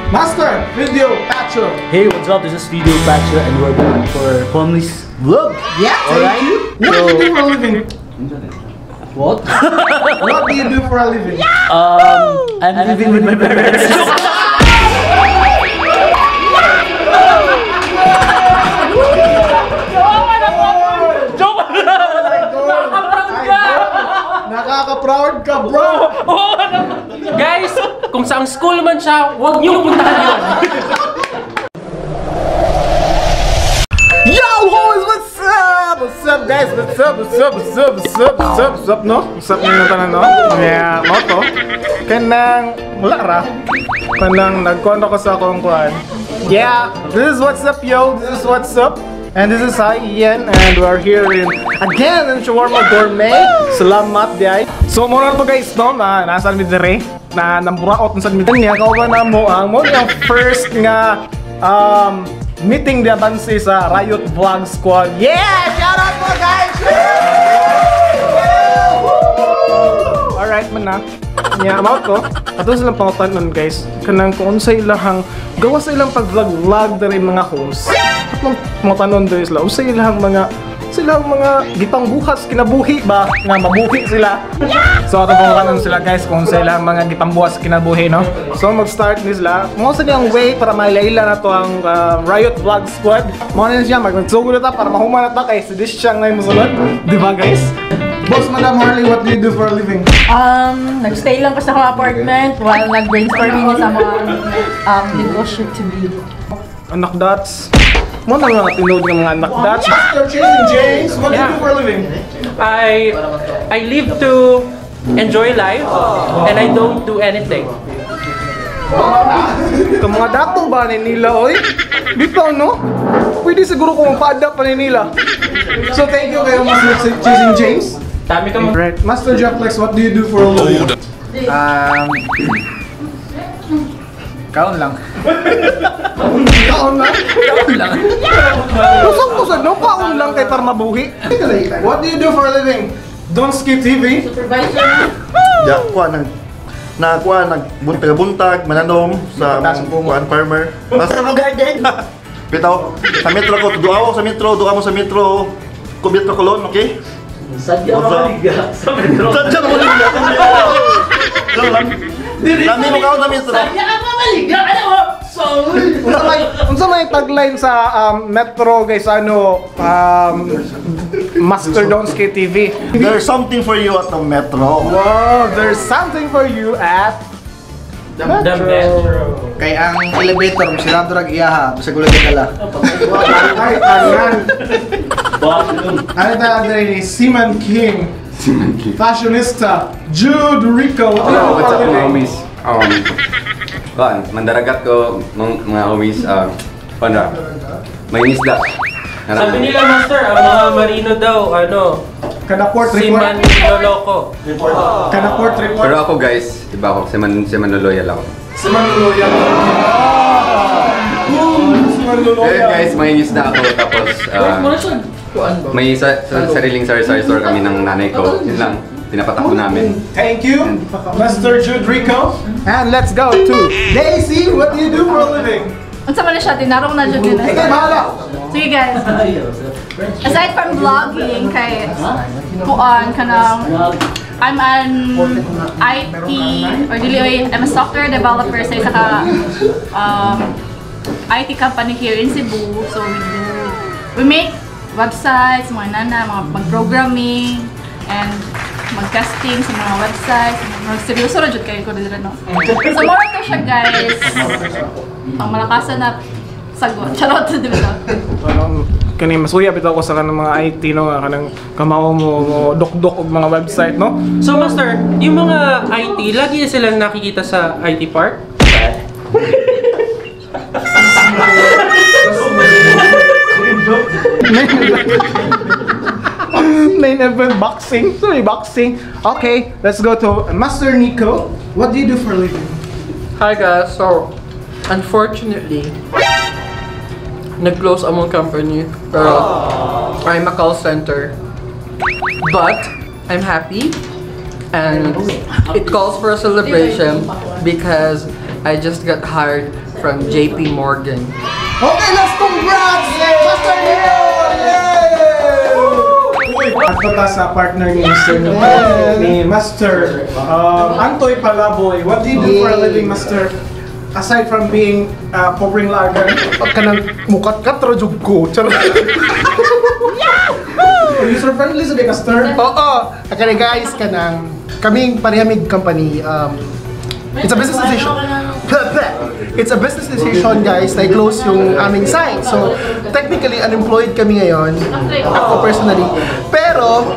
Master Video Patcher. Hey, what's up? This is Video Patcher and we're back for Homely's vlog. Yeah, thank you. What do you do for a living? What? What do you do for a living? I'm living with my parents. Nakaka-proud ka, bro! Guys, kung saang school man siya, huwag niyo puntahan yun. Yo, boys, what's up? What's up, guys? What's up? What's up? What's up? What's up? What's up? What's up, no? What's up na tanan, no? Yeah, moto. Kanang, wala ra. Kanang, nagkondo ko sa akong kuhan. Yeah, this is what's up, yo. This is what's up. And this is Eiyan, and we're here again in Shawarma Gourmet. Salamat, day. So, muna to guys, no? Nasa mi dire na namburaot sa mi niya. Kauban na mo ang first nga meeting dia bansi sa RIOT VLOGSQUAD. Yeah! Shout out po, guys! Alright man na. Yeah, about ko. Ato silang pangutan nun, guys. Kanang kung sa ilahang gawa sa ilang pag-vlog-vlog na rin mga hosts. At lang pangutan nun doon sila. O sa ilahang mga gipang buhas, kinabuhi ba? Nga mabuhi sila. So ato pangutan nun sila, guys, kung sa ilahang mga gipang buhas, kinabuhi, no? So mag-start ni sila. Mga sa niyang way para mailaila na to ang RIOT VLOGSQUAD. Mga na siya, mag-sugo na ta para mahuman na ta kay si Dish siyang ngayon musulod. Diba, guys? Boss, Madam Harley, what do you do for a living? Nagstay lang ko sa akong apartment while nag-brainstorming sa mga negosyo to be. Anak dots. Mo na nga tinod ng mga anak dots. Master James, what do you do for a living? I live to enjoy life and I don't do anything. Ito mga dato ba ni nila, oy? Dito, no? Pwede siguro kung pada pa ni nila. So thank you kayo, Master James. Dami ka mo. Right. Master Jacklex, what do you do for a living? Kaon lang. Kaon lang? Kaon lang. Kusog-kusog, no? Kaon lang kay para mabuhi. What do you do for a living? Donski TV? Supervisor? Ya, nagbuntag-buntag, mananom sa mga farmer. Mas Garden? bitaw, sa metro ko, duaw mo sa metro, ko metro Colon, okay? Sadya maliga sa metro. Sadya maliga sa metro. Lami mo ka sa metro. Sadya ka maliga, ano mo? Unsa may tagline sa Metro, guys, Master Donski TV? There's something for you at the metro. Wow, there's something for you at The Metro. Kaya ang elevator, masirado rag iyaha, basta gulag dala. Ay, anan. Ano talaga ni Seaman King, fashionista, Jude Rico. What's up mga homies? Mandaragat ko mga homies, may isda. Sabi nila, Master, ang mga marino daw, Kanaport si report. Manloloko. Kanaport report. Pero ako guys, iba ako, si Manloloyal ako. Si Manloloyal. Si Manloloyal. Eh guys, may isda ako, tapos may sariling sari-sari store kami ng nanay ko. Yun lang, pinapatakbo namin. Thank you, Mr. Jude Rico. And let's go to Daisy. What do you do for a living? Unsa man siya, tinarong na dyan din. Ikaw, bahala. Sige guys, aside from vlogging, kay kuan kanang I'm an IT or I'm a software developer sa isa ka IT company here in Cebu. So we make websites, mga mag-programming and mag-testing sa mga websites. Seryoso na dyan kayo ko dito, no? So more to siya, guys. Ang malakasan na sagot. Charot, di ba? Kani masuya bitaw ko sa kanang mga IT, no, kanang kamao mo dok-dok og mga website, no. So, Master, yung mga IT, lagi na silang nakikita sa IT part? Main event boxing. Sorry, boxing. Okay, let's go to Master Nico. What do you do for a living? Hi guys, so unfortunately nag-close among company pero I'm a call center, but I'm happy and it calls for a celebration because I just got hired from JP Morgan. Okay, let's congrats! Master Leon! At pata sa partner ni Mr. ni Master Antoy Palaboy. What do you do for a living, Master? Aside from being covering lager, kanang mukat katro jud ko. User friendly sa Master. Oo, akala guys kanang kaming Pariamig company. It's a business decision. It's a business decision, guys, na i-close yung aming site. So, technically, unemployed kami ngayon. Ako personally. Pero,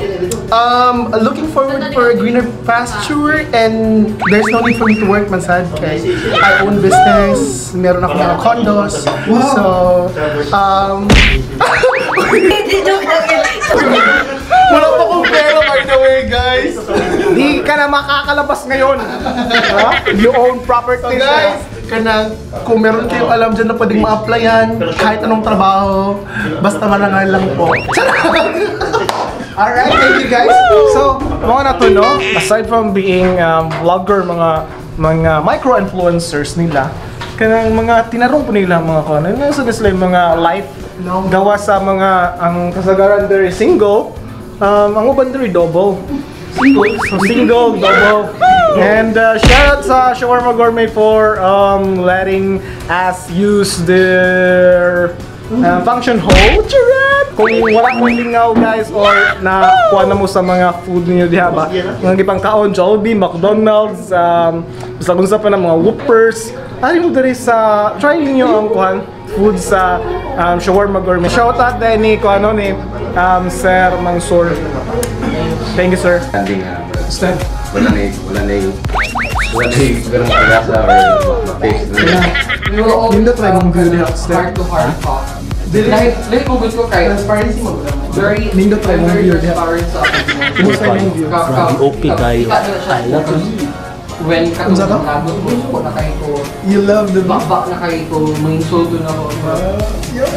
looking forward for a greener pasture and there's no need for me to work, mansad. Okay? I own business. Meron ako mga condos. So, wala pa akong pera, by the way, guys. Di ka na makakalabas ngayon. You own property, Guys, kanang kung meron kayong alam dyan na pwedeng ma-applyan kahit anong trabaho, basta manangal lang po. Alright, thank you guys. So, mga na to, no? Aside from being vlogger, mga micro-influencers nila, kanang mga tinarong po nila mga ko, ano sa sila mga life gawa sa mga, ang kasagaran there is single, ang uban there is double. So single, double. And shout out sa Shawarma Gourmet for letting us use their function hall. Kung wala mong lingaw guys or na kuha na mo sa mga food niyo diha ba, mga gipang kaon, Jollibee, McDonald's, basta kung sa pa ng mga Whoopers, ari mo diri sa try niyo ang kuhan food sa Shawarma Gourmet. Shout out din ni kuano ni Sir Mansour. Thank you, sir. Standing, Stand. wala na yung ganang pag-asa or face na. Nindot try mong good health Heart step. to heart talk. Dahil mo gusto kayo. Transparency mo. Very, Nindot try mong very good health. transparent sa akin. Kumusta yung view? Okay kayo. I love you. When katulong nagot mo, suko na kayo ko. You love the Bakbak na kayo ko, may insulto na ko.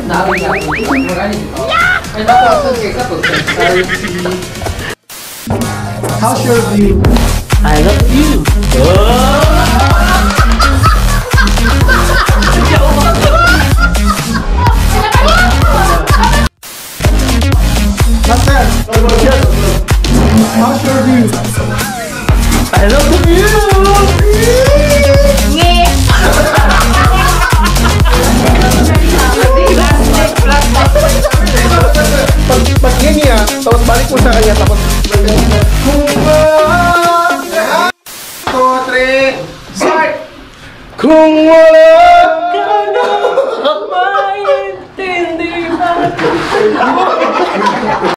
Naabay na ako. Marani dito. And ako sa kayo ka to. Transparency. How's your view? I love you. Master, how's your view? I love you. Pag yan niya, tapos balik mo sa kanya, tapos 2, 3, start! Kung wala ka na maintindihan